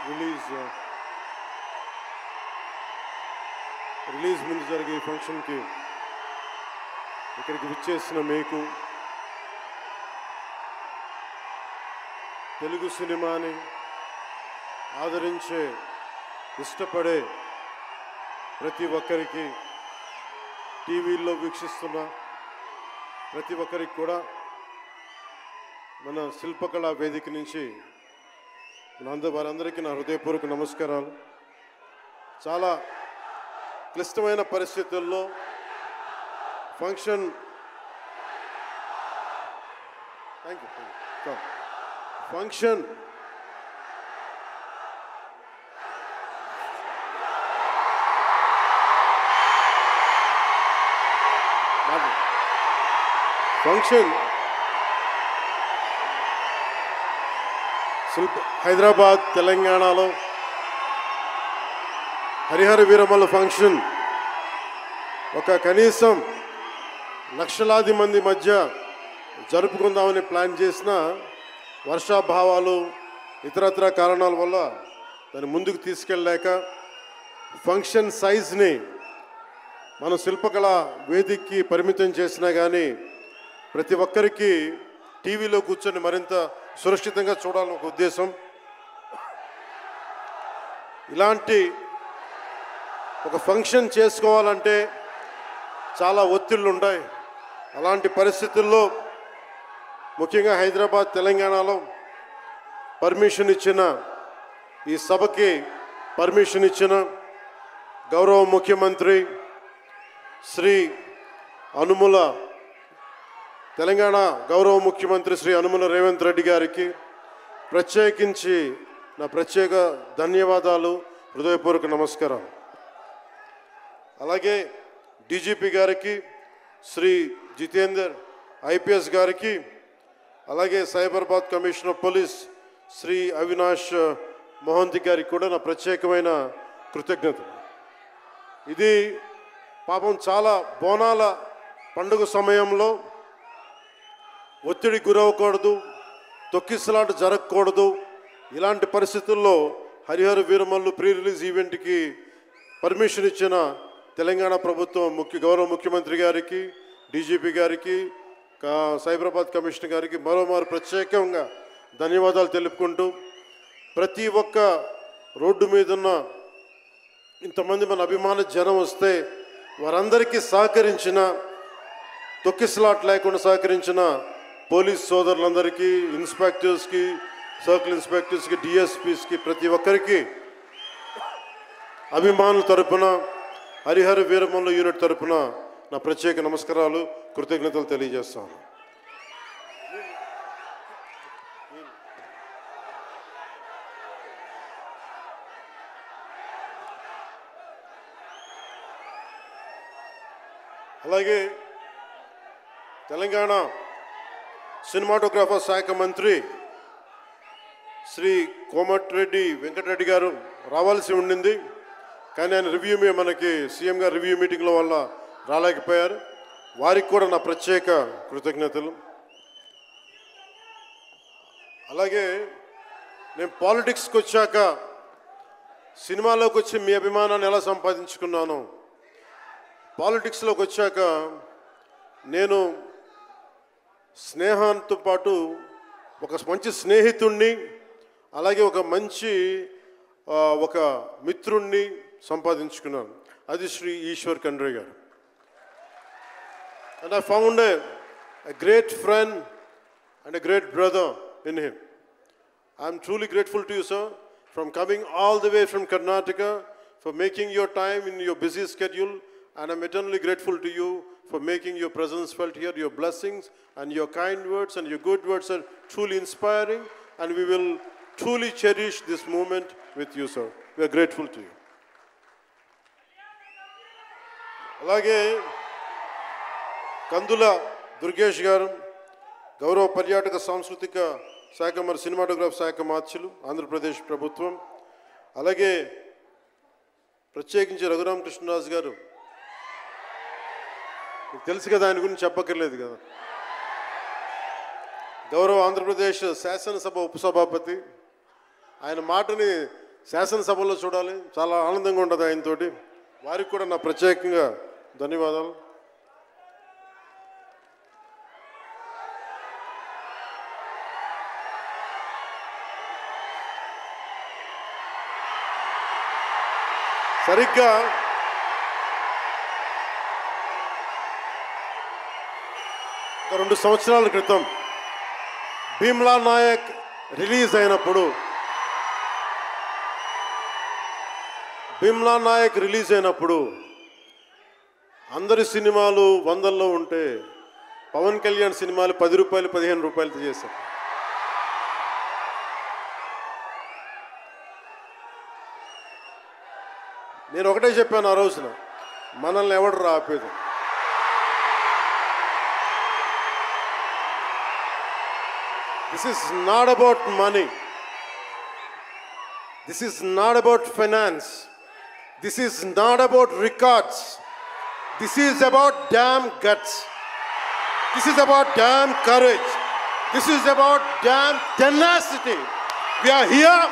Release ముందు జరిగే ఫంక్షన్కి ఇక్కడికి విచ్చేసిన మీకు, తెలుగు సినిమాని ఆదరించే ఇష్టపడే ప్రతి ఒక్కరికి, టీవీల్లో వీక్షిస్తున్న ప్రతి ఒక్కరికి కూడా మన శిల్పకళా వేదిక నుంచి వారందరికీ నా హృదయపూర్వక నమస్కారాలు. చాలా క్లిష్టమైన పరిస్థితుల్లో ఫంక్షన్ హైదరాబాద్ తెలంగాణలో హరిహర వీరమల్ల ఫంక్షన్ ఒక కనీసం లక్షలాది మంది మధ్య జరుపుకుందామని ప్లాన్ చేసిన వర్షాభావాలు ఇతరత్ర కారణాల వల్ల దాన్ని ముందుకు తీసుకెళ్ళలేక ఫంక్షన్ సైజ్ని మనం శిల్పకళ వేదికకి పరిమితం చేసినా కానీ ప్రతి ఒక్కరికి టీవీలో కూర్చొని మరింత సురక్షితంగా చూడాలని ఒక ఉద్దేశం. ఇలాంటి ఒక ఫంక్షన్ చేసుకోవాలంటే చాలా ఒత్తిళ్ళు ఉంటాయి. అలాంటి పరిస్థితుల్లో ముఖ్యంగా హైదరాబాద్ తెలంగాణలో పర్మిషన్ ఇచ్చిన, ఈ సభకి పర్మిషన్ ఇచ్చిన గౌరవ ముఖ్యమంత్రి శ్రీ అనుముల, తెలంగాణ గౌరవ ముఖ్యమంత్రి శ్రీ అనుముల రేవంత్ రెడ్డి గారికి ప్రత్యేకించి నా ప్రత్యేక ధన్యవాదాలు, హృదయపూర్వక నమస్కారం. అలాగే డీజీపీ గారికి, శ్రీ జితేందర్ ఐపీఎస్ గారికి, అలాగే Cyberabad commissioner of police Shri Avinash Mohanty గారికి కూడా నా ప్రత్యేకమైన కృతజ్ఞతలు. ఇది పాపం చాలా బోనాల పండుగ సమయంలో ఒత్తిడి గురవకూడదు, తొక్కిసలాట జరగకూడదు. ఇలాంటి పరిస్థితుల్లో హరిహర వీరమల్లు ప్రీ రిలీజ్ ఈవెంట్కి పర్మిషన్ ఇచ్చిన తెలంగాణ ప్రభుత్వం గౌరవ ముఖ్యమంత్రి గారికి, డీజీపీ గారికి, సైబరాబాద్ కమిషనర్ గారికి మరోమారు ప్రత్యేకంగా ధన్యవాదాలు తెలుపుకుంటూ, ప్రతి ఒక్క రోడ్డు మీదున్న ఇంతమంది మన అభిమాన జనం వస్తే వారందరికీ సహకరించిన, తొక్కిసలాట లేకుండా సహకరించిన పోలీస్ సోదరులందరికీ, ఇన్స్పెక్టర్స్కి, సర్కిల్ ఇన్స్పెక్టర్స్కి, డిఎస్పీస్కి, ప్రతి ఒక్కరికి అభిమానుల తరపున, హరిహర వీరమల్లు యూనిట్ తరపున నా ప్రత్యేక నమస్కారాలు, కృతజ్ఞతలు తెలియజేస్తాను. అలాగే తెలంగాణ సినిమాటోగ్రాఫర్ శాఖ మంత్రి శ్రీ కోమటిరెడ్డి వెంకటరెడ్డి గారు రావాల్సి ఉండింది, కానీ ఆయన మనకి సీఎం గారు రివ్యూ మీటింగ్ల వల్ల రాలేకపోయారు. వారికి కూడా నా ప్రత్యేక కృతజ్ఞతలు. అలాగే నేను పాలిటిక్స్కి వచ్చాక, సినిమాలోకి వచ్చి మీ అభిమానాన్ని ఎలా సంపాదించుకున్నాను, పాలిటిక్స్లోకి వచ్చాక నేను స్నేహంతో పాటు ఒక మంచి స్నేహితుణ్ణి, అలాగే ఒక మంచి ఒక మిత్రుణ్ణి సంపాదించుకున్నాను. అది శ్రీ ఈశ్వర్ ఖండ్రే గారు. And I found a great friend and a great brother in him. I am truly grateful to you, sir, from coming all the way from Karnataka, for making your time in your busy schedule, and I'm eternally grateful to you for making your presence felt here. Your blessings and your kind words and your good words are truly inspiring, and we will truly cherish this moment with you, sir. We are grateful to you. అలాగే కందుల దుర్గేష్ గారు, గౌరవ పర్యాటక సాంస్కృతిక శాఖ మరి cinematograph శాఖ మార్చులు, ఆంధ్రప్రదేశ్ ప్రభుత్వం. అలాగే ప్రత్యేకించి రఘురామకృష్ణరాజు గారు, మీకు తెలుసు కదా, ఆయన గురించి చెప్పక్కర్లేదు కదా, గౌరవ ఆంధ్రప్రదేశ్ శాసనసభ ఉపసభాపతి. ఆయన మాటని శాసనసభలో చూడాలి, చాలా ఆనందంగా ఉంటుంది ఆయనతోటి. వారికి కూడా నా ప్రత్యేకంగా ధన్యవాదాలు. సరిగ్గా ఒక 2 సంవత్సరాల క్రితం భీమ్లా నాయక్ రిలీజ్ అయినప్పుడు, అందరి సినిమాలు 100లో ఉంటే పవన్ కళ్యాణ్ సినిమాలు 10 రూపాయలు 15 రూపాయలతో చేశారు. నేను ఒకటే చెప్పాను ఆ రోజున, మనల్ని ఎవడు రాపేది. This is not about money. This is not about finance. This is not about records. This is about damn guts. This is about damn courage. This is about damn tenacity. We are here.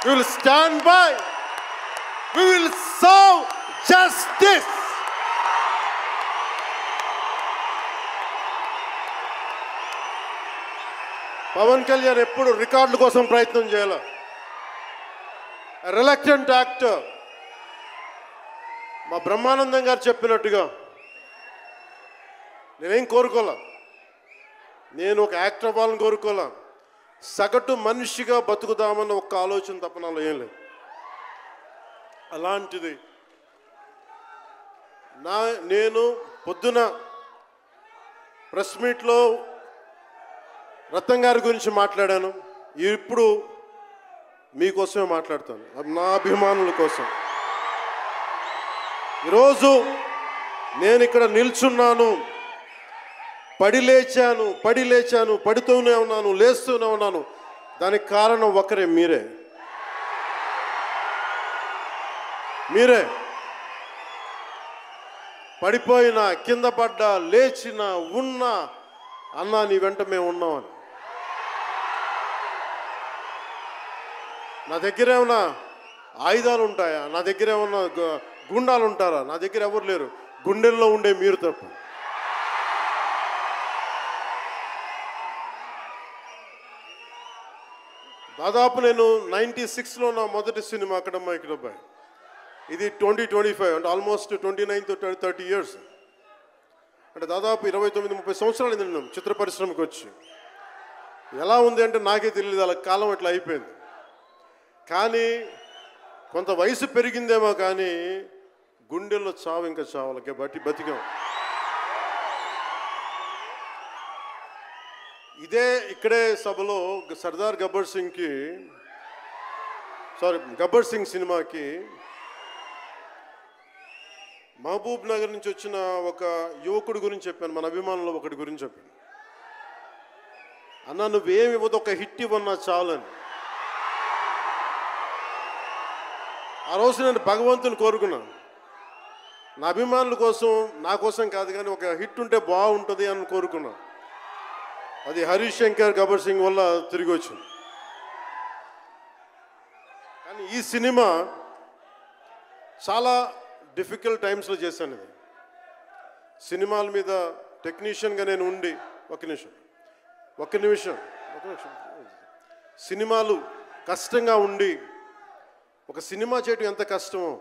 We will stand by. We will serve justice. Pawan Kalyan ఎప్పుడు రికార్డుల కోసం ప్రయత్నం చేయాలి. Reluctant actor. మా బ్రహ్మానందం గారు చెప్పినట్టుగా నేనేం కోరుకోలే, నేను ఒక యాక్టర్ అవ్వాలని కోరుకోలే, సగటు మనిషిగా బతుకుదామన్న ఒక్క ఆలోచన తప్ప నాలో ఏం లేదు. అలాంటిది నేను పొద్దున ప్రెస్ మీట్లో రత్నం గారి గురించి మాట్లాడాను. ఇప్పుడు మీకోసమే మాట్లాడతాను, నా అభిమానుల కోసం. ఈరోజు నేను ఇక్కడ నిల్చున్నాను, పడి లేచాను, పడుతూనే ఉన్నాను, లేస్తూనే ఉన్నాను. దానికి కారణం ఒకరే, మీరే. పడిపోయినా, కింద పడ్డా, లేచినా, ఉన్నా, అన్నా నీ వెంట మేము ఉన్నామని. నా దగ్గర ఏమన్నా ఆయుధాలు ఉంటాయా? నా దగ్గర ఏమన్నా గుండాలు ఉంటారా? నా దగ్గర ఎవరు లేరు, గుండెల్లో ఉండే మీరు తప్ప. దాదాపు నేను 96లో నా మొదటి సినిమా అక్కడమ్మ ఇక్కడబ్బాయి. ఇది 2025 అంటే ఆల్మోస్ట్ 29 to 30 years. అంటే దాదాపు 29-30 సంవత్సరాలు నేను చిత్ర పరిశ్రమకు వచ్చి. ఎలా ఉంది అంటే నాకే తెలియదు, అలా కాలం ఇట్లా అయిపోయింది. కానీ కొంత వయసు పెరిగిందేమో కానీ గుండెల్లో చావు ఇంకా చావాలి, బతికాం. ఇక్కడే సభలో సర్దార్ గబ్బర్ సింగ్ సినిమాకి మహబూబ్ నగర్ నుంచి వచ్చిన ఒక యువకుడి గురించి చెప్పాను, మన అభిమానుల్లో ఒకటి గురించి చెప్పాను. అన్నా నువ్వేమి ఇవ్వదు, ఒక హిట్ ఇవ్వన్నా చాలని. ఆ రోజు నేను భగవంతుని కోరుకున్నాను, నా అభిమానుల కోసం, నా కోసం కాదు కానీ ఒక హిట్ ఉంటే బాగుంటుంది అని కోరుకున్నాను. అది హరీష్ శంకర్ గబ్బర్ సింగ్ వల్ల తిరిగి వచ్చింది. కానీ ఈ సినిమా చాలా డిఫికల్ట్ టైమ్స్లో చేశాను. ఇది సినిమాల మీద టెక్నీషియన్గా నేను ఉండి ఒక నిమిషం సినిమాలు కష్టంగా ఉండి, ఒక సినిమా చేయడం ఎంత కష్టమో,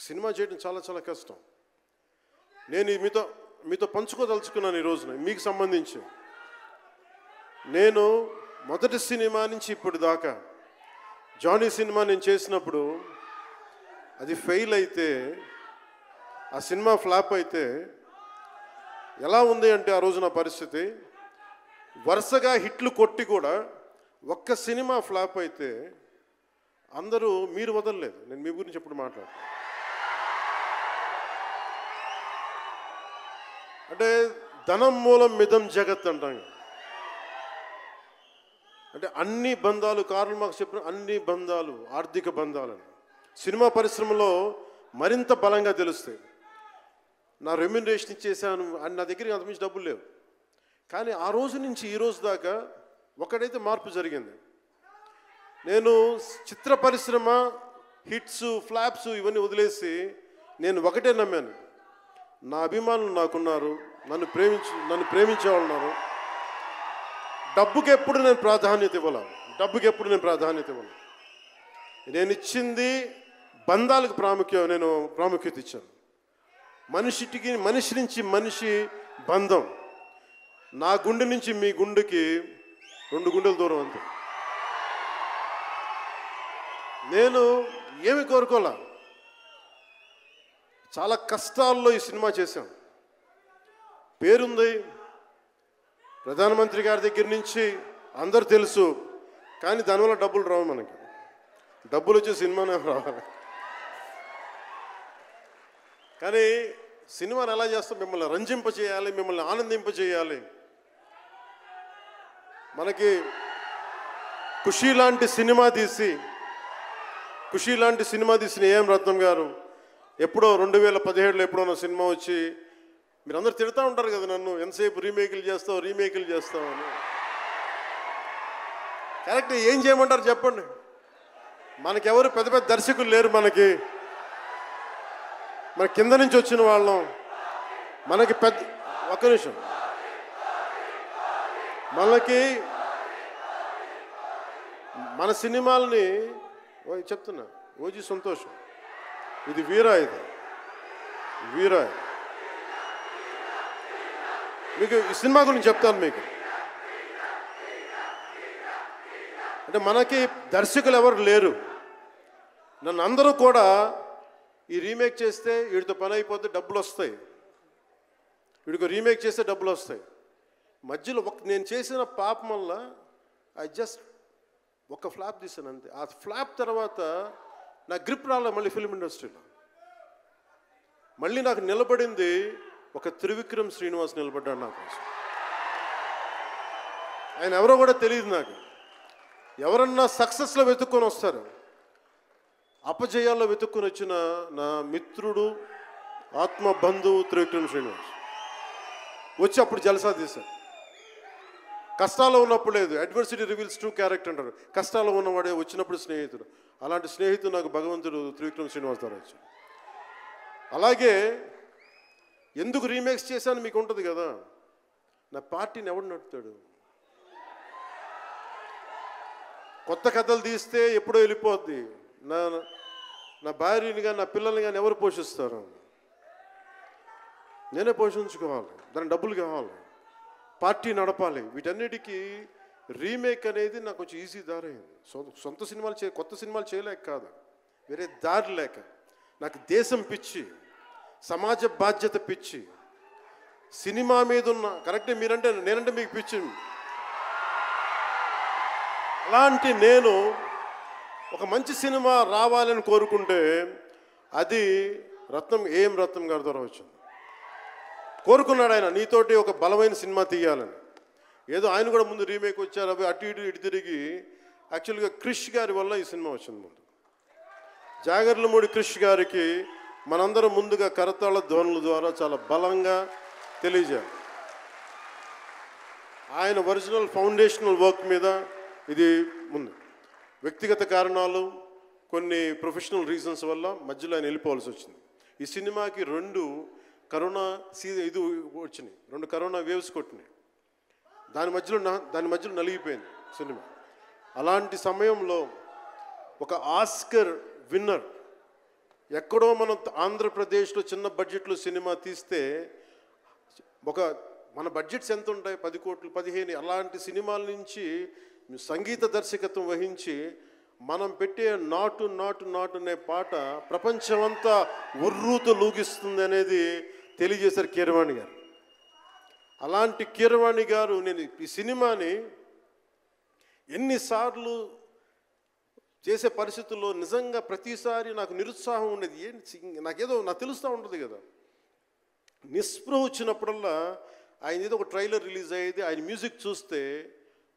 సినిమా చేయడం చాలా చాలా కష్టం. నేను మీతో పంచుకోదలుచుకున్నాను ఈ రోజున. మీకు సంబంధించి నేను మొదటి సినిమా నుంచి ఇప్పుడు దాకా జానీ సినిమా నేను చేసినప్పుడు అది ఫెయిల్ అయితే, ఆ సినిమా ఫ్లాప్ అయితే ఎలా ఉంది అంటే ఆ రోజు నా పరిస్థితి, వరుసగా హిట్లు కొట్టి కూడా ఒక్క సినిమా ఫ్లాప్ అయితే అందరూ మీరు వదలలేదు. నేను మీ గురించి ఎప్పుడు మాట్లాడతాను అంటే ధనం మూలం మిదం జగత్ అంటాం. అంటే అన్ని బంధాలు, కార్ల్ మార్క్స్ చెప్పిన అన్ని బంధాలు ఆర్థిక బంధాలని సినిమా పరిశ్రమలో మరింత బలంగా తెలుస్తాయి. నా రెమ్యునరేషన్ ఇచ్చేసాను అని నా దగ్గర అంతమించి డబ్బులు లేవు. కానీ ఆ రోజు నుంచి ఈ రోజు దాకా ఒకటైతే మార్పు జరిగింది. నేను చిత్ర పరిశ్రమ హిట్స్ ఫ్లాప్స్ ఇవన్నీ వదిలేసి నేను ఒకటే నమ్మాను, నా అభిమానులు నాకున్నారు, నన్ను ప్రేమించే వాళ్ళు ఉన్నారు. డబ్బుకి ఎప్పుడు నేను ప్రాధాన్యత ఇవ్వను. నేను ఇచ్చింది బంధాలకు ప్రాముఖ్యత ఇచ్చాను. మనిషి నుంచి మనిషి బంధం. నా గుండె నుంచి మీ గుండెకి 2 గుండెల దూరం అంతే. నేను ఏమి కోరుకోలే, చాలా కష్టాల్లో ఈ సినిమా చేశాం. పేరుంది, ప్రధానమంత్రి గారి దగ్గర నుంచి అందరు తెలుసు, కానీ దానివల్ల డబ్బులు రావు. మనకి డబ్బులు వచ్చే సినిమానే రావాలి. కానీ సినిమాని ఎలా చేస్తాం? మిమ్మల్ని రంజింపజేయాలి, మిమ్మల్ని ఆనందింపజేయాలి. మనకి ఖుషీ లాంటి సినిమా తీసిన ఏఎం రత్నం గారు ఎప్పుడో 2017లో ఎప్పుడో సినిమా వచ్చి మీరందరూ తిడతా ఉంటారు కదా నన్ను, ఎంతసేపు రీమేకులు చేస్తావు అని. కరెక్ట్, ఏం చేయమంటారు చెప్పండి? మనకెవరు పెద్ద పెద్ద దర్శకులు లేరు. మన కింద నుంచి వచ్చిన వాళ్ళం. మనకి ఒక్క నిమిషం, మన సినిమాలని చెప్తున్నా, ఓజీ సంతోషం, ఇది వీరా, మీకు ఈ సినిమా గురించి చెప్తాను. మీకు అంటే మనకి దర్శకులు ఎవరు లేరు. నన్ను అందరూ కూడా ఈ రీమేక్ చేస్తే వీడితో పని అయిపోతే డబ్బులు వస్తాయి, వీడికి రీమేక్ చేస్తే డబ్బులు వస్తాయి. మధ్యలో నేను చేసిన పాపం వల్ల ఒక ఫ్లాప్ తీసాను అంతే. ఆ ఫ్లాప్ తర్వాత నా గ్రిప్ రాలే మళ్ళీ ఫిల్మ్ ఇండస్ట్రీలో. మళ్ళీ నాకు నిలబడింది ఒక త్రివిక్రమ్ శ్రీనివాస్ నిలబడ్డాడు నా కోసం. ఆయన ఎవరో కూడా తెలియదు నాకు. ఎవరన్నా సక్సెస్లో వెతుక్కొని వస్తారు, అపజయాల్లో వెతుక్కొని వచ్చిన నా మిత్రుడు, ఆత్మ బంధువు త్రివిక్రమ్ శ్రీనివాస్ వచ్చి అప్పుడు జలసా తీశారు. కష్టాల్లో ఉన్నప్పుడు లేదు, అడ్వర్సిటీ రివీల్స్ ట్రూ క్యారెక్టర్ అంటారు. కష్టాల్లో ఉన్నవాడే వచ్చినప్పుడు స్నేహితుడు. అలాంటి స్నేహితుడు నాకు భగవంతుడు త్రివిక్రమ్ శ్రీనివాస్ ద్వారా వచ్చాడు. అలాగే ఎందుకు రీమేక్స్ చేశాను మీకు ఉంటుంది కదా. నా పార్టీని ఎవడు నడుపుతాడు? కొత్త కథలు తీస్తే ఎప్పుడో వెళ్ళిపోద్ది. నా భార్యని కానీ నా పిల్లల్ని కానీ ఎవరు పోషిస్తారు? నేనే పోషించుకోవాలి, దానికి డబ్బులు కావాలి, పార్టీ నడపాలి. వీటన్నిటికీ రీమేక్ అనేది నాకు కొంచెం ఈజీ దారి అయింది. సొంత సినిమాలు కొత్త సినిమాలు చేయలేక కాదు, వేరే దారి లేక. నాకు దేశం పిచ్చి, సమాజ బాధ్యత పిచ్చి, సినిమా మీద ఉన్న కరెక్టే. నేనంటే మీకు పిచ్చి. అలాంటి నేను ఒక మంచి సినిమా రావాలని కోరుకుంటే అది ఏఎం రత్నం గారి ద్వారా వచ్చింది. కోరుకున్నాడు ఆయన, నీతోటి ఒక బలమైన సినిమా తీయాలని. ఏదో ఆయన కూడా ముందు రీమేక్ వచ్చారు, అవి అటు ఇటు తిరిగి యాక్చువల్గా క్రిష్ గారి వల్ల ఈ సినిమా వచ్చింది. ముందు జాగర్లమూడి క్రిష్ గారికి మనందరం ముందుగా కరతాళ ధ్వనుల ద్వారా చాలా బలంగా తెలియజేయాలి. ఆయన ఒరిజినల్ ఫౌండేషనల్ వర్క్ మీద ఇది ముందు. వ్యక్తిగత కారణాలు, కొన్ని ప్రొఫెషనల్ రీజన్స్ వల్ల మధ్యలో ఆయన వెళ్ళిపోవాల్సి వచ్చింది. ఈ సినిమాకి 2 కరోనా ఇది వచ్చినాయి, 2 కరోనా వేవ్స్ కొట్టినాయి. దాని మధ్యలో నలిగిపోయింది సినిమా. అలాంటి సమయంలో ఒక ఆస్కర్ విన్నర్ ఎక్కడో మనం ఆంధ్రప్రదేశ్లో చిన్న బడ్జెట్లో సినిమా తీస్తే మన బడ్జెట్స్ ఎంత ఉంటాయి? 10 కోట్లు 15. అలాంటి సినిమాల నుంచి సంగీత దర్శకత్వం వహించి మనం పెట్టే నాటు నాటు నాటు అనే పాట ప్రపంచమంతా ఉర్రూతో లూగిస్తుంది అనేది తెలియజేశారు కీరవాణి గారు. అలాంటి కీరవాణి గారు నేను ఈ సినిమాని ఎన్నిసార్లు చేసే పరిస్థితుల్లో నిజంగా ప్రతిసారి నాకు నిరుత్సాహం ఉండేది. నాకు తెలుస్తూ ఉంటుంది కదా, నిస్పృహ వచ్చినప్పుడల్లా ఆయన ఏదో ఒక ట్రైలర్ రిలీజ్ అయ్యేది, ఆయన మ్యూజిక్ చూస్తే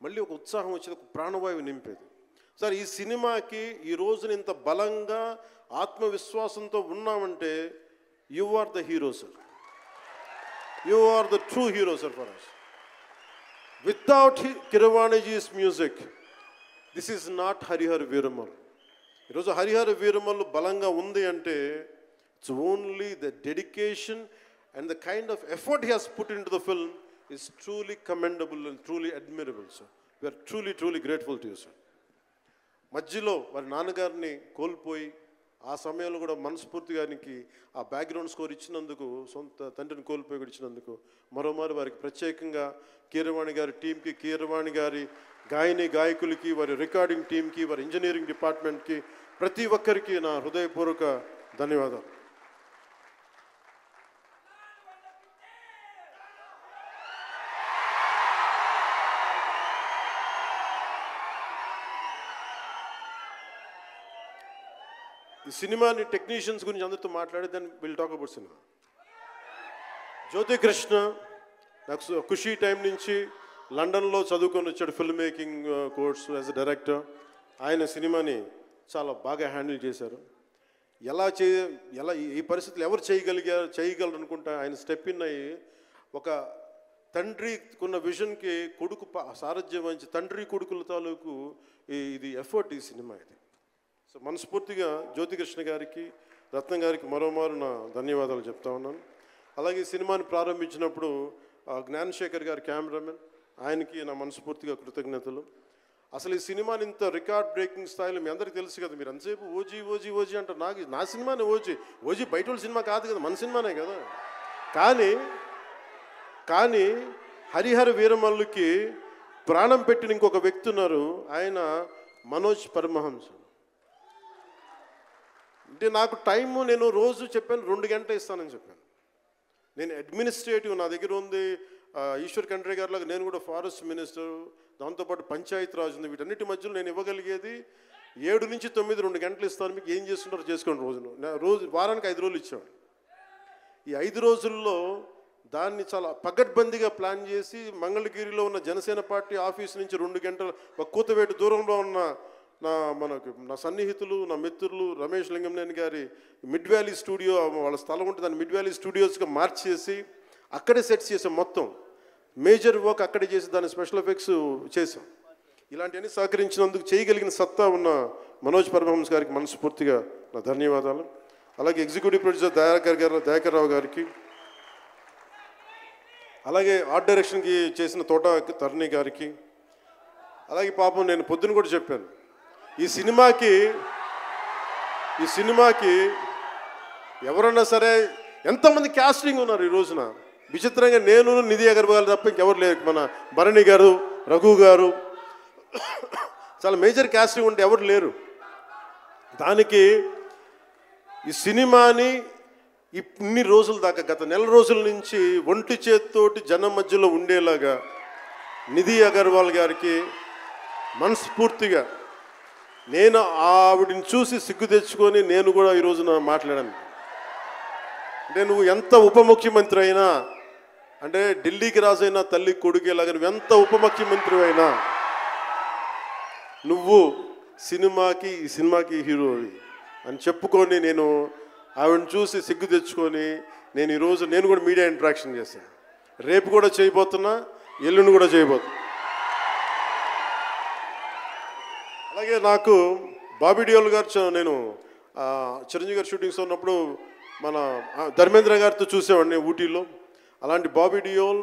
మళ్ళీ ఒక ఉత్సాహం వచ్చేది, ఒక ప్రాణవాయువు నింపేది. సార్ ఈ సినిమాకి ఈ రోజున ఇంత బలంగా ఆత్మవిశ్వాసంతో ఉన్నామంటే you are the hero sir, you are the true hero sir for us. Without Kirwaniji's music, this is not Harihara Veeramallu. ఈరోజు హరిహర వీరమల్ బలంగా ఉంది అంటే it's only the dedication and the kind of effort he has put in to the film is truly commendable and truly admirable sir. We're truly grateful to you sir. మధ్యలో వారి నాన్నగారిని కోల్పోయి ఆ సమయంలో కూడా మనస్ఫూర్తి గారికి ఆ బ్యాక్గ్రౌండ్ స్కోర్ ఇచ్చినందుకు, సొంత తండ్రిని కోల్పోయి కూడా ఇచ్చినందుకు మరోమారు వారికి ప్రత్యేకంగా కీరవాణి గారి టీంకి, కీరవాణి గారి గాయకులకి, వారి రికార్డింగ్ టీంకి, వారి ఇంజనీరింగ్ డిపార్ట్మెంట్కి, ప్రతి ఒక్కరికి నా హృదయపూర్వక ధన్యవాదాలు. ఈ సినిమాని టెక్నీషియన్స్ గురించి అందరితో మాట్లాడి then will talk about cinema. Jyothi Krishna నాకు ఖుషీ టైం నుంచి లండన్లో చదువుకొని వచ్చాడు, film making course as a director. ఆయన సినిమాని చాలా బాగా హ్యాండిల్ చేశారు. ఎలా ఈ పరిస్థితులు ఎవరు చేయగలరు అనుకుంటా ఆయన స్టెప్ ఇన్ అయ్యి ఒక తండ్రికున్న విజన్కి కొడుకు సారథ్యం వహించి తండ్రి కొడుకుల తాలూకు ఇది ఎఫర్ట్ ఈ సినిమా ఇది. సో మనస్ఫూర్తిగా జ్యోతికృష్ణ గారికి, రత్నం గారికి మరోమారు నా ధన్యవాదాలు చెప్తా ఉన్నాను. అలాగే ఈ సినిమాని ప్రారంభించినప్పుడు జ్ఞానశేఖర్ గారి కెమెరామెన్, ఆయనకి నా మనస్ఫూర్తిగా కృతజ్ఞతలు. అసలు ఈ సినిమాని ఇంత రికార్డ్ బ్రేకింగ్ స్థాయిలో మీ అందరికీ తెలుసు కదా, మీరు ఎంతసేపు ఓజీ అంటారు. నా సినిమానే ఓజీ బయట వాళ్ళ సినిమా కాదు కదా, మన సినిమానే కదా. కానీ హరిహర వీరమల్లుకి ప్రాణం పెట్టిన ఇంకొక వ్యక్తి ఉన్నారు, ఆయన మనోజ్ పరమహంస. అంటే నాకు టైము నేను రోజు చెప్పాను 2 గంటలు ఇస్తానని చెప్పాను. నేను అడ్మినిస్ట్రేటివ్ నా దగ్గర ఉంది, ఈశ్వర్ ఖండ్రే గారి లాగా నేను కూడా ఫారెస్ట్ మినిస్టర్, దాంతోపాటు పంచాయతీ రాజు ఉంది. వీటన్నిటి మధ్యలో నేను ఇవ్వగలిగేది 7 నుంచి 9 2 గంటలు ఇస్తాను, మీకు ఏం చేస్తుంటారో చేసుకోండి. వారానికి 5 రోజులు ఇచ్చాను. ఈ 5 రోజుల్లో దాన్ని చాలా పగడ్బందీగా ప్లాన్ చేసి మంగళగిరిలో ఉన్న జనసేన పార్టీ ఆఫీస్ నుంచి 2 గంటల ఒక కూతవేటు దూరంలో ఉన్న నా సన్నిహితులు, నా మిత్రులు రమేష్ లింగంనేని గారి మిడ్ వ్యాలీ స్టూడియో, వాళ్ళ స్థలం ఉంటుంది, దాన్ని మిడ్ వ్యాలీ స్టూడియోస్గా మార్చేసి అక్కడే సెట్స్ చేసాం. మొత్తం మేజర్ వర్క్ అక్కడే చేసి దాన్ని స్పెషల్ ఎఫెక్ట్స్ చేసాం. ఇలాంటివన్నీ సహకరించినందుకు, చేయగలిగిన సత్తా ఉన్న మనోజ్ పరమహంస గారికి మనస్ఫూర్తిగా నా ధన్యవాదాలు. అలాగే ఎగ్జిక్యూటివ్ ప్రొడ్యూసర్ దయాకర్ రావు గారికి, అలాగే ఆర్ట్ డైరెక్షన్కి చేసిన తోట తరుణి గారికి, అలాగే పాపం నేను పొద్దున కూడా చెప్పాను, ఈ సినిమాకి ఎవరన్నా సరే ఎంతమంది క్యాస్టింగ్ ఉన్నారు ఈ రోజున. విచిత్రంగా నేను, నిధి అగర్వాల్ తప్ప ఇంకెవరు లేరు. మన భరణి గారు, రఘు గారు, చాలా మేజర్ క్యాస్టింగ్ ఉంటే ఎవరు లేరు. దానికి ఈ సినిమాని ఇన్ని రోజుల దాకా, గత నెల రోజుల నుంచి ఒంటి చేత్తోటి జనం మధ్యలో ఉండేలాగా నిధి అగర్వాల్ గారికి మనస్ఫూర్తిగా నేను ఆవిడని చూసి సిగ్గు తెచ్చుకొని నేను కూడా ఈ రోజున మాట్లాడాను. అంటే నువ్వు ఎంత ఉప ముఖ్యమంత్రి అయినా, అంటే ఢిల్లీకి రాజైనా తల్లి కొడుకేలాగా నువ్వు ఎంత ఉప ముఖ్యమంత్రి అయినా, నువ్వు ఈ సినిమాకి హీరోవి అని చెప్పుకొని నేను ఆవిడని చూసి సిగ్గు తెచ్చుకొని నేను కూడా మీడియా ఇంటరాక్షన్ చేశాను. రేపు కూడా చేయబోతున్నా, ఎల్లుండి కూడా చేయబోతున్నా. అలాగే నాకు బాబీ డియోల్ గారు, నేను చిరంజీవి గారు షూటింగ్స్ ఉన్నప్పుడు మన ధర్మేంద్ర గారితో చూసేవాడిని ఊటీలో. అలాంటి Bobby Deol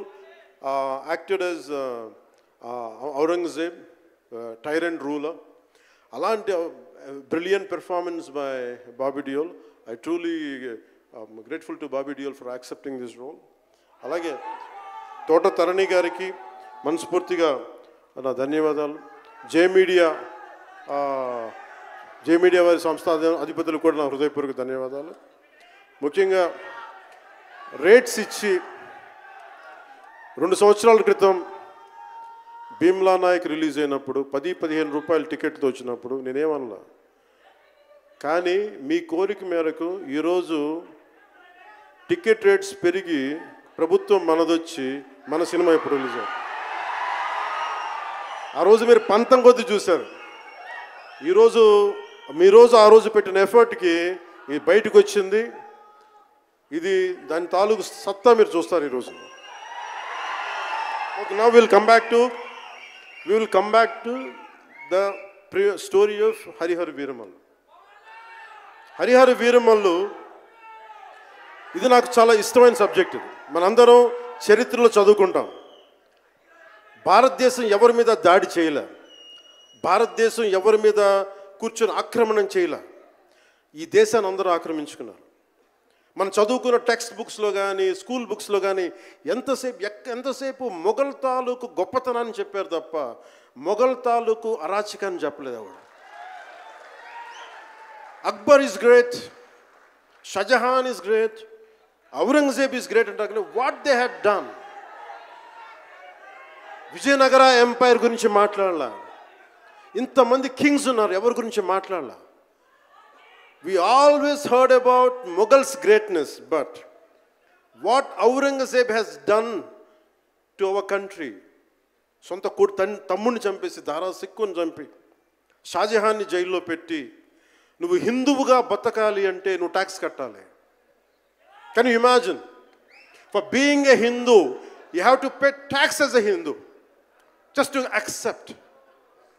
acted as Aurangzeb, tyrant ruler. అలాంటి brilliant performance by Bobby Deol. I truly grateful to Bobby Deol for accepting this role. అలాగే తోట తరణి గారికి మనస్ఫూర్తిగా నా ధన్యవాదాలు. జే మీడియా వారి సంస్థ అధిపతులకు కూడా నా హృదయపూర్వక ధన్యవాదాలు. ముఖ్యంగా రేట్స్ ఇచ్చి 2 సంవత్సరాల క్రితం భీమ్లా నాయక్ రిలీజ్ అయినప్పుడు 10-15 రూపాయల టికెట్తో వచ్చినప్పుడు నేనేమన్నా, కానీ మీ కోరిక మేరకు ఈరోజు టికెట్ రేట్స్ పెరిగి ప్రభుత్వం మనదొచ్చి మన సినిమా ఇప్పుడు రిలీజ్ అయ్యింది. ఆ రోజు మీరు పంతం కొద్ది చూశారు. ఆ రోజు పెట్టిన ఎఫర్ట్కి ఇది బయటకు వచ్చింది. ఇది దాని తాలూకు సత్తా మీరు చూస్తారు ఈరోజు. Okay, now will come back to the story of Harihara Veeramallu. Harihara Veeramallu ఇది నాకు చాలా ఇష్టమైన సబ్జెక్ట్. ఇది మనందరం చరిత్రలో చదువుకుంటాం. భారతదేశం ఎవరి మీద దాడి చేయలే, భారతదేశం ఎవరి మీద కూర్చొని ఆక్రమణం చేయలే. ఈ దేశాన్ని అందరూ ఆక్రమించుకున్నారు. మనం చదువుకున్న టెక్స్ట్ బుక్స్లో కానీ స్కూల్ బుక్స్లో కానీ ఎంతసేపు మొఘల్ తాలూకు గొప్పతనాన్ని చెప్పారు తప్ప మొఘల్ తాలూకు అరాచకాన్ని చెప్పలేదు ఎవరు. Akbar is great, Shahjahan is great, Aurangzeb is great అంటే what they had done. Vijayanagara empire గురించి మాట్లాడాల, ఇంతమంది కింగ్స్ ఉన్నారు, ఎవరి గురించి మాట్లాడాల. We always heard about Mughals' greatness, but what Aurangzeb has done to our country, సొంత తమ్ముడిని చంపేసి దారా సిక్కుని చంపి షాజహాన్ని జైల్లో పెట్టి నువ్వు హిందువుగా బతకాలి అంటే నువ్వు ట్యాక్స్ కట్టాలి. Can you imagine? For being a Hindu you have to pay tax as a Hindu, just to accept,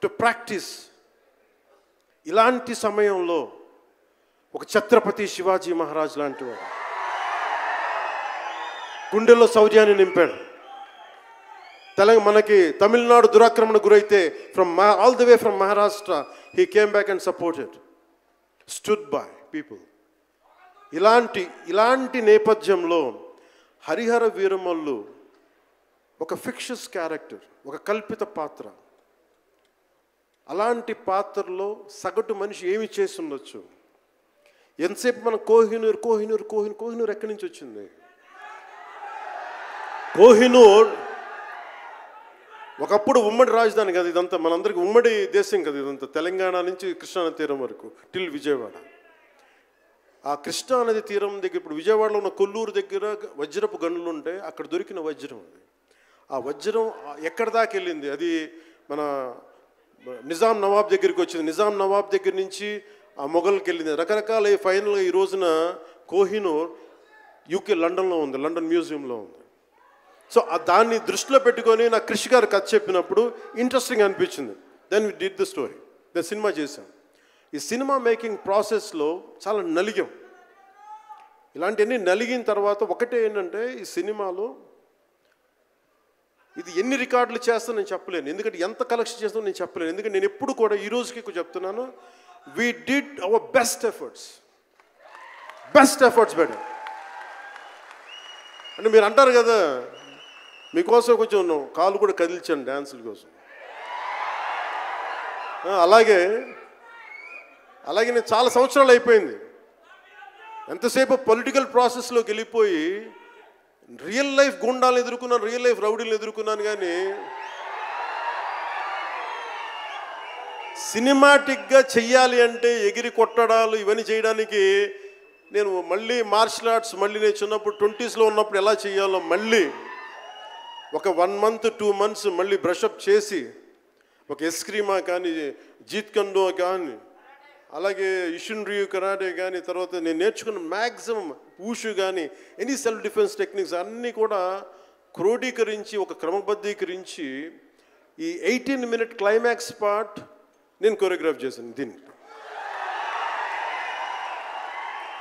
to practice. ఇలాంటి సమయంలో ఒక ఛత్రపతి శివాజీ మహారాజ్ లాంటి వాడు గుండెల్లో శౌర్యాన్ని నింపాడు. మనకి తమిళనాడు దురాక్రమణ గురైతే all the way from Maharashtra he came back and supported, stood by people. ఇలాంటి నేపథ్యంలో హరిహర వీరమల్లు ఒక ఫిక్షస్ క్యారెక్టర్, ఒక కల్పిత పాత్ర. అలాంటి పాత్రలో సగటు మనిషి ఏమి చేసి ఉండొచ్చు? ఎంతసేపు మనం కోహినూర్ కోహినూర్ కోహినూర్ కోహినూర్ ఎక్కడి నుంచి వచ్చింది? కోహినూర్ ఒకప్పుడు ఉమ్మడి రాజధాని కదా ఇదంతా, మనందరికీ ఉమ్మడి దేశం కదా ఇదంతా, తెలంగాణ నుంచి కృష్ణానది తీరం వరకు టిల్ విజయవాడ. ఆ కృష్ణానది తీరం దగ్గర ఇప్పుడు విజయవాడలో ఉన్న కొల్లూరు దగ్గర వజ్రపు గనులు ఉంటే అక్కడ దొరికిన వజ్రం అది. ఆ వజ్రం ఎక్కడి దాకా వెళ్ళింది? అది మన నిజాం నవాబ్ దగ్గరికి వచ్చింది. నిజాం నవాబ్ దగ్గర నుంచి ఆ మొఘల్కి వెళ్ళింది. రకరకాల ఫైనల్గా ఈ రోజున కోహినూర్ యూకే లండన్లో ఉంది, లండన్ మ్యూజియంలో ఉంది. సో దాన్ని దృష్టిలో పెట్టుకొని నాకు కృషి గారు కథ చెప్పినప్పుడు ఇంట్రెస్టింగ్ అనిపించింది. Then we did the story, then cinema చేశాం. ఈ సినిమా మేకింగ్ ప్రాసెస్లో చాలా నలిగాం. ఇలాంటివన్నీ నలిగిన తర్వాత ఒకటే ఏంటంటే ఈ సినిమాలో ఇది ఎన్ని రికార్డులు చేస్తా నేను చెప్పలేను, ఎందుకంటే ఎంత కలెక్షన్ చేస్తానో నేను చెప్పలేను. ఎందుకంటే నేను ఎప్పుడు కూడా ఈ రోజుకి చెప్తున్నాను, we did our best efforts better. అంటే మీరు అంటారు కదా, మీకోసం కొంచెం కాలు కూడా కదిల్చాను డ్యాన్సుల కోసం. అలాగే నేను చాలా సంవత్సరాలు అయిపోయింది. ఎంతసేపు పొలిటికల్ ప్రాసెస్లోకి వెళ్ళిపోయి రియల్ లైఫ్ గుండాలను ఎదుర్కొన్నాను, రియల్ లైఫ్ రౌడీలను ఎదుర్కొన్నాను, కానీ సినిమాటిక్గా చెయ్యాలి అంటే ఎగిరి కొట్టడాలు ఇవన్నీ చేయడానికి నేను మళ్ళీ మార్షల్ ఆర్ట్స్ నేను చిన్నప్పుడు 20s ఉన్నప్పుడు ఎలా చేయాలో మళ్ళీ ఒక 1 month 2 months మళ్ళీ బ్రషప్ చేసి ఒక ఎస్క్రీమా కానీ జీత్ కండో కానీ అలాగే ఇషున్రియు కరాటే కానీ తర్వాత నేను నేర్చుకున్న మ్యాక్సిమం ఊషు కానీ ఎనీ సెల్ఫ్ డిఫెన్స్ టెక్నిక్స్ అన్నీ కూడా క్రోడీకరించి ఒక క్రమబద్ధీకరించి ఈ 18-minute క్లైమాక్స్ పార్ట్ నేను కొరియోగ్రాఫ్ చేశాను. దీనికి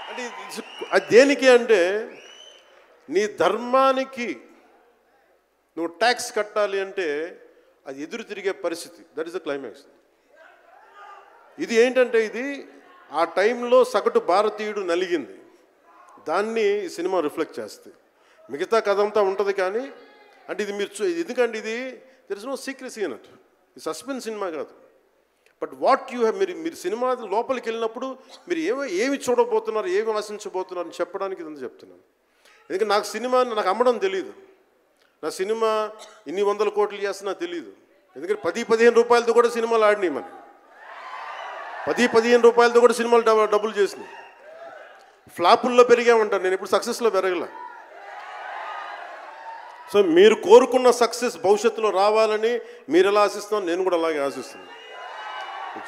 అంటే అది దేనికి అంటే నీ ధర్మానికి నువ్వు ట్యాక్స్ కట్టాలి అంటే అది ఎదురు తిరిగే పరిస్థితి. That is the climax. ఇది ఏంటంటే ఇది ఆ టైంలో సగటు భారతీయుడు నలిగింది, దాన్ని ఈ సినిమా రిఫ్లెక్ట్ చేస్తుంది. మిగతా కథ అంతా ఉంటుంది కానీ అంటే ఇది మీరు ఎందుకంటే ఇది దెర్ ఇస్ నో సీక్రెసీ అన్నట్టు, ఇది సస్పెన్స్ సినిమా కాదు. బట్ వాట్ యూ హ్యావ్ మీరు సినిమా లోపలికి వెళ్ళినప్పుడు మీరు ఏమి చూడబోతున్నారు, ఏమి ఆశించబోతున్నారు అని చెప్పడానికి ఇదంతా చెప్తున్నాను. ఎందుకంటే నాకు సినిమా నాకు అమ్మడం తెలియదు, నా సినిమా ఇన్ని 100 కోట్లు చేస్తున్నా తెలియదు. ఎందుకంటే 10-15 రూపాయలతో కూడా సినిమాలు ఆడినాయి, మనకి 10-15 రూపాయలతో కూడా సినిమాలు డబ్బులు చేసినాయి. ఫ్లాపుల్లో పెరిగామంటాను, నేను ఇప్పుడు సక్సెస్లో పెరగలే. సో మీరు కోరుకున్న సక్సెస్ భవిష్యత్తులో రావాలని మీరు ఎలా ఆశిస్తున్నారో నేను కూడా అలాగే ఆశిస్తున్నాను.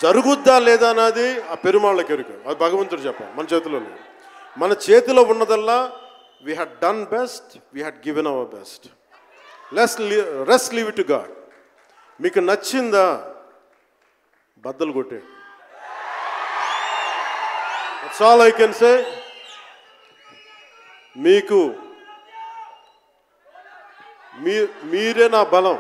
జరుగుద్దా లేదా అన్నది ఆ పెరుమాళ్ళకి ఎరుక, అది భగవంతుడు చెప్పాలి, మన చేతిలో లేదు. మన చేతిలో ఉన్నదల్లా we had done best, we had given our best. Rest leave it to God. మీకు నచ్చిందా బద్దలు కొట్టేయండి. That's all I can say. మీరే నా బలం.